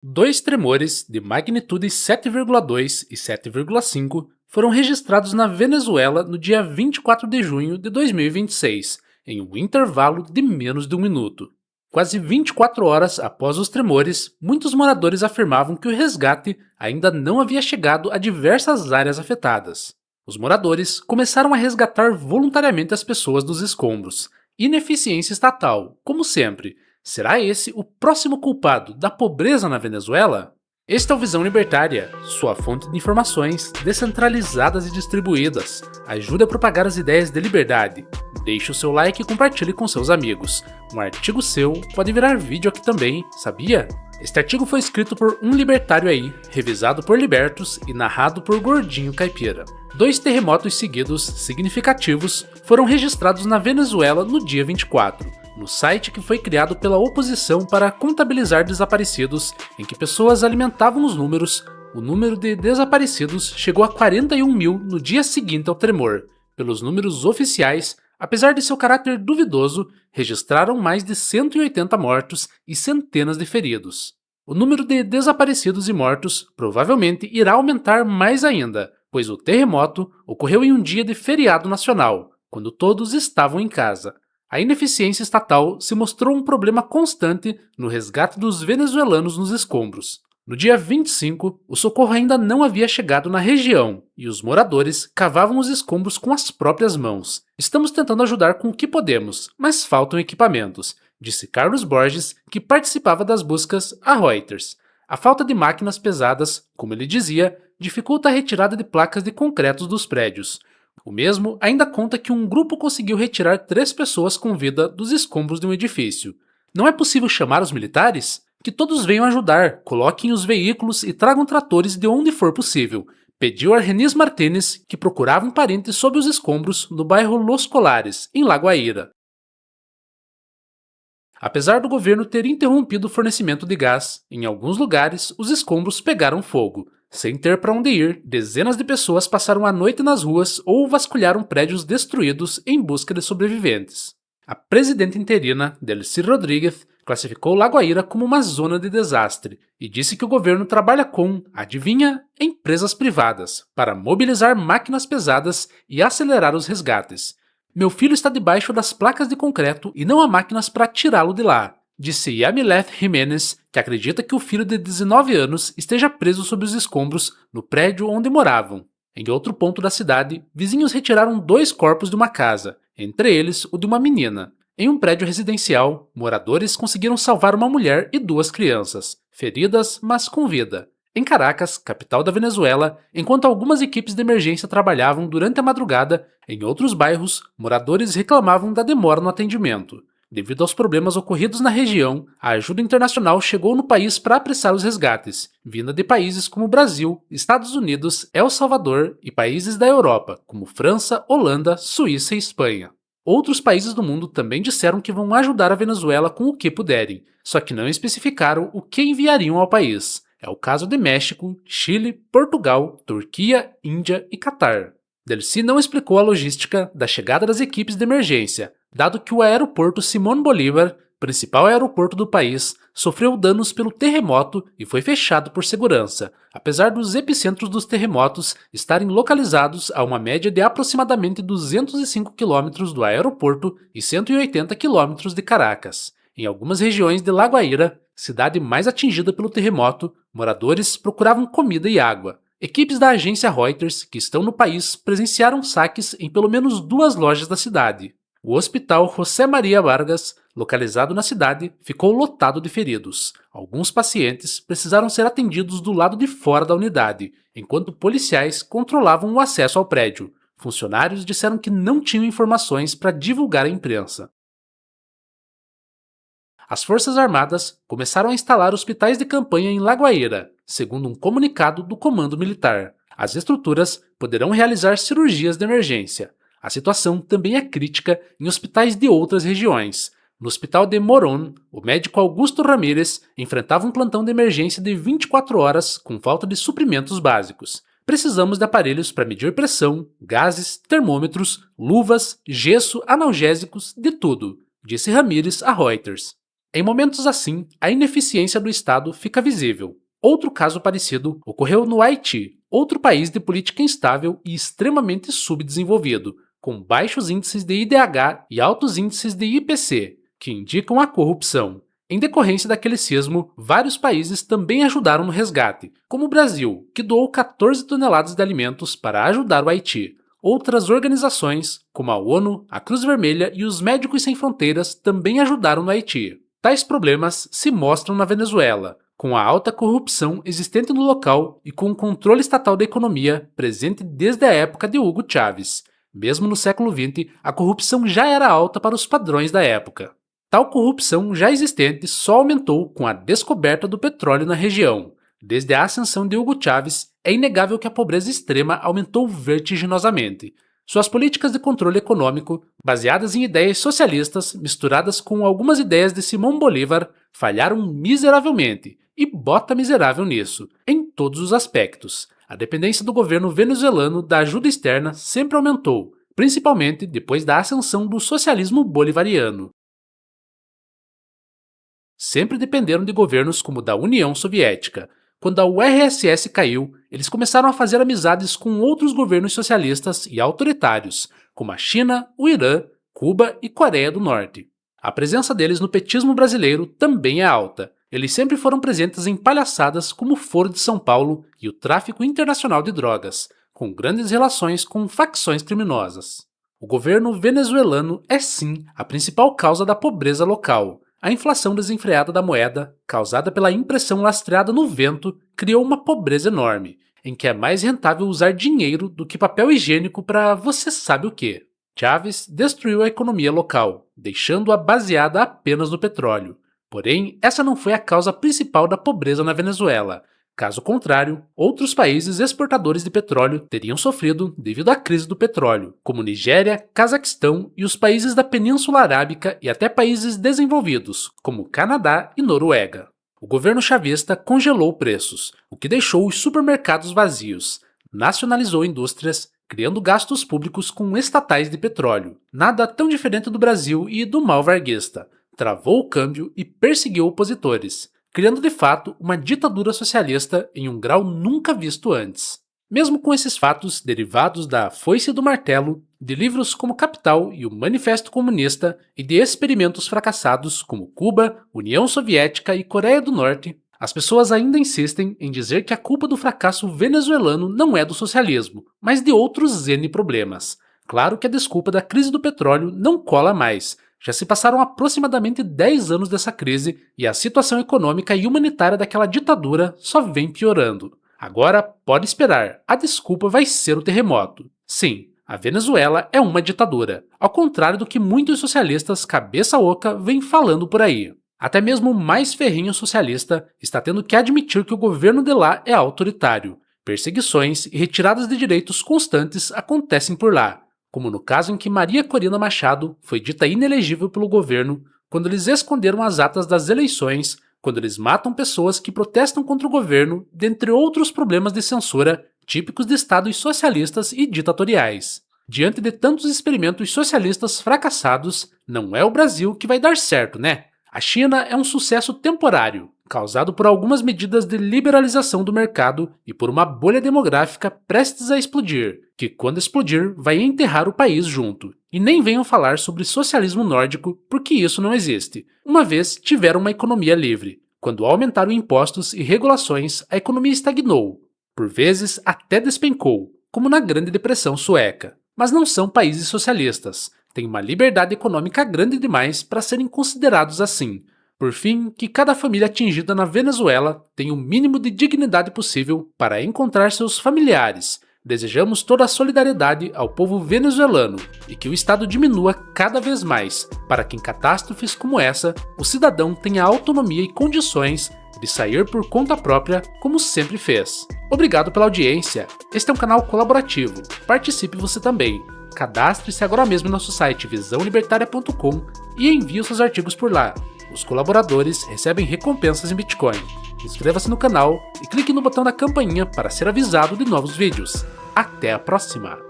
Dois tremores de magnitude 7,2 e 7,5 foram registrados na Venezuela no dia 24 de junho de 2026, em um intervalo de menos de um minuto. Quase 24 horas após os tremores, muitos moradores afirmavam que o resgate ainda não havia chegado a diversas áreas afetadas. Os moradores começaram a resgatar voluntariamente as pessoas dos escombros. Ineficiência estatal, como sempre. Será esse o próximo culpado da pobreza na Venezuela? Este é o Visão Libertária, sua fonte de informações descentralizadas e distribuídas. Ajude a propagar as ideias de liberdade. Deixe o seu like e compartilhe com seus amigos. Um artigo seu pode virar vídeo aqui também, sabia? Este artigo foi escrito por um libertário aí, revisado por libertos e narrado por Gordinho Caipira. Dois terremotos seguidos, significativos, foram registrados na Venezuela no dia 24. No site que foi criado pela oposição para contabilizar desaparecidos, em que pessoas alimentavam os números, o número de desaparecidos chegou a 41 mil no dia seguinte ao tremor. Pelos números oficiais, apesar de seu caráter duvidoso, registraram mais de 180 mortos e centenas de feridos. O número de desaparecidos e mortos provavelmente irá aumentar mais ainda, pois o terremoto ocorreu em um dia de feriado nacional, quando todos estavam em casa. A ineficiência estatal se mostrou um problema constante no resgate dos venezuelanos nos escombros. No dia 25, o socorro ainda não havia chegado na região e os moradores cavavam os escombros com as próprias mãos. Estamos tentando ajudar com o que podemos, mas faltam equipamentos, disse Carlos Borges, que participava das buscas a Reuters. A falta de máquinas pesadas, como ele dizia, dificulta a retirada de placas de concreto dos prédios. O mesmo ainda conta que um grupo conseguiu retirar 3 pessoas com vida dos escombros de um edifício. Não é possível chamar os militares? Que todos venham ajudar, coloquem os veículos e tragam tratores de onde for possível, pediu Argenis Martínez, que procurava um parente sob os escombros no bairro Los Colares, em Lagoaíra. Apesar do governo ter interrompido o fornecimento de gás, em alguns lugares os escombros pegaram fogo. Sem ter para onde ir, dezenas de pessoas passaram a noite nas ruas ou vasculharam prédios destruídos em busca de sobreviventes. A presidenta interina, Delcy Rodrigues, classificou Lagoaíra como uma zona de desastre e disse que o governo trabalha com, adivinha, empresas privadas, para mobilizar máquinas pesadas e acelerar os resgates. Meu filho está debaixo das placas de concreto e não há máquinas para tirá-lo de lá, disse Yamileth Jiménez, que acredita que o filho de 19 anos esteja preso sob os escombros no prédio onde moravam. Em outro ponto da cidade, vizinhos retiraram 2 corpos de uma casa, entre eles o de uma menina. Em um prédio residencial, moradores conseguiram salvar uma mulher e 2 crianças, feridas, mas com vida. Em Caracas, capital da Venezuela, enquanto algumas equipes de emergência trabalhavam durante a madrugada, em outros bairros, moradores reclamavam da demora no atendimento. Devido aos problemas ocorridos na região, a ajuda internacional chegou no país para apressar os resgates, vinda de países como Brasil, Estados Unidos, El Salvador e países da Europa, como França, Holanda, Suíça e Espanha. Outros países do mundo também disseram que vão ajudar a Venezuela com o que puderem, só que não especificaram o que enviariam ao país. É o caso de México, Chile, Portugal, Turquia, Índia e Catar. Delcy não explicou a logística da chegada das equipes de emergência, dado que o aeroporto Simón Bolívar, principal aeroporto do país, sofreu danos pelo terremoto e foi fechado por segurança, apesar dos epicentros dos terremotos estarem localizados a uma média de aproximadamente 205 km do aeroporto e 180 km de Caracas. Em algumas regiões de Lagoaíra, cidade mais atingida pelo terremoto, moradores procuravam comida e água. Equipes da agência Reuters, que estão no país, presenciaram saques em pelo menos 2 lojas da cidade. O hospital José Maria Vargas, localizado na cidade, ficou lotado de feridos. Alguns pacientes precisaram ser atendidos do lado de fora da unidade, enquanto policiais controlavam o acesso ao prédio. Funcionários disseram que não tinham informações para divulgar à imprensa. As Forças Armadas começaram a instalar hospitais de campanha em Lagoaíra, segundo um comunicado do Comando Militar. As estruturas poderão realizar cirurgias de emergência. A situação também é crítica em hospitais de outras regiões. No hospital de Morón, o médico Augusto Ramírez enfrentava um plantão de emergência de 24 horas com falta de suprimentos básicos. Precisamos de aparelhos para medir pressão, gases, termômetros, luvas, gesso, analgésicos, de tudo, disse Ramírez a Reuters. Em momentos assim, a ineficiência do Estado fica visível. Outro caso parecido ocorreu no Haiti, outro país de política instável e extremamente subdesenvolvido, com baixos índices de IDH e altos índices de IPC, que indicam a corrupção. Em decorrência daquele sismo, vários países também ajudaram no resgate, como o Brasil, que doou 14 toneladas de alimentos para ajudar o Haiti. Outras organizações, como a ONU, a Cruz Vermelha e os Médicos Sem Fronteiras, também ajudaram no Haiti. Tais problemas se mostram na Venezuela, com a alta corrupção existente no local e com o controle estatal da economia presente desde a época de Hugo Chávez. Mesmo no século XX, a corrupção já era alta para os padrões da época. Tal corrupção já existente só aumentou com a descoberta do petróleo na região. Desde a ascensão de Hugo Chávez, é inegável que a pobreza extrema aumentou vertiginosamente. Suas políticas de controle econômico, baseadas em ideias socialistas misturadas com algumas ideias de Simão Bolívar, falharam miseravelmente, e bota miserável nisso, em todos os aspectos. A dependência do governo venezuelano da ajuda externa sempre aumentou, principalmente depois da ascensão do socialismo bolivariano. Sempre dependeram de governos como o da União Soviética. Quando a URSS caiu, eles começaram a fazer amizades com outros governos socialistas e autoritários, como a China, o Irã, Cuba e Coreia do Norte. A presença deles no petismo brasileiro também é alta. Eles sempre foram presentes em palhaçadas como o Foro de São Paulo e o tráfico internacional de drogas, com grandes relações com facções criminosas. O governo venezuelano é sim a principal causa da pobreza local. A inflação desenfreada da moeda, causada pela impressão lastreada no vento, criou uma pobreza enorme, em que é mais rentável usar dinheiro do que papel higiênico para você sabe o quê. Chávez destruiu a economia local, deixando-a baseada apenas no petróleo. Porém, essa não foi a causa principal da pobreza na Venezuela. Caso contrário, outros países exportadores de petróleo teriam sofrido devido à crise do petróleo, como Nigéria, Cazaquistão e os países da Península Arábica e até países desenvolvidos, como Canadá e Noruega. O governo chavista congelou preços, o que deixou os supermercados vazios, nacionalizou indústrias, criando gastos públicos com estatais de petróleo, nada tão diferente do Brasil e do mal varguista, travou o câmbio e perseguiu opositores, criando de fato uma ditadura socialista em um grau nunca visto antes. Mesmo com esses fatos derivados da foice e do martelo, de livros como Capital e o Manifesto Comunista e de experimentos fracassados como Cuba, União Soviética e Coreia do Norte, as pessoas ainda insistem em dizer que a culpa do fracasso venezuelano não é do socialismo, mas de outros N problemas. Claro que a desculpa da crise do petróleo não cola mais. Já se passaram aproximadamente 10 anos dessa crise e a situação econômica e humanitária daquela ditadura só vem piorando. Agora, pode esperar, a desculpa vai ser o terremoto. Sim, a Venezuela é uma ditadura, ao contrário do que muitos socialistas cabeça oca vêm falando por aí. Até mesmo o mais ferrenho socialista está tendo que admitir que o governo de lá é autoritário. Perseguições e retiradas de direitos constantes acontecem por lá, como no caso em que Maria Corina Machado foi dita inelegível pelo governo quando eles esconderam as atas das eleições, quando eles matam pessoas que protestam contra o governo, dentre outros problemas de censura típicos de estados socialistas e ditatoriais. Diante de tantos experimentos socialistas fracassados, não é o Brasil que vai dar certo, né? A China é um sucesso temporário, causado por algumas medidas de liberalização do mercado e por uma bolha demográfica prestes a explodir, que quando explodir vai enterrar o país junto. E nem venham falar sobre socialismo nórdico, porque isso não existe, uma vez tiveram uma economia livre. Quando aumentaram impostos e regulações, a economia estagnou, por vezes até despencou, como na Grande Depressão Sueca. Mas não são países socialistas, têm uma liberdade econômica grande demais para serem considerados assim. Por fim, que cada família atingida na Venezuela tenha o mínimo de dignidade possível para encontrar seus familiares. Desejamos toda a solidariedade ao povo venezuelano e que o Estado diminua cada vez mais, para que em catástrofes como essa, o cidadão tenha autonomia e condições de sair por conta própria, como sempre fez. Obrigado pela audiência. Este é um canal colaborativo. Participe você também. Cadastre-se agora mesmo em nosso site visãolibertaria.com e envie os seus artigos por lá. Os colaboradores recebem recompensas em Bitcoin. Inscreva-se no canal e clique no botão da campainha para ser avisado de novos vídeos. Até a próxima!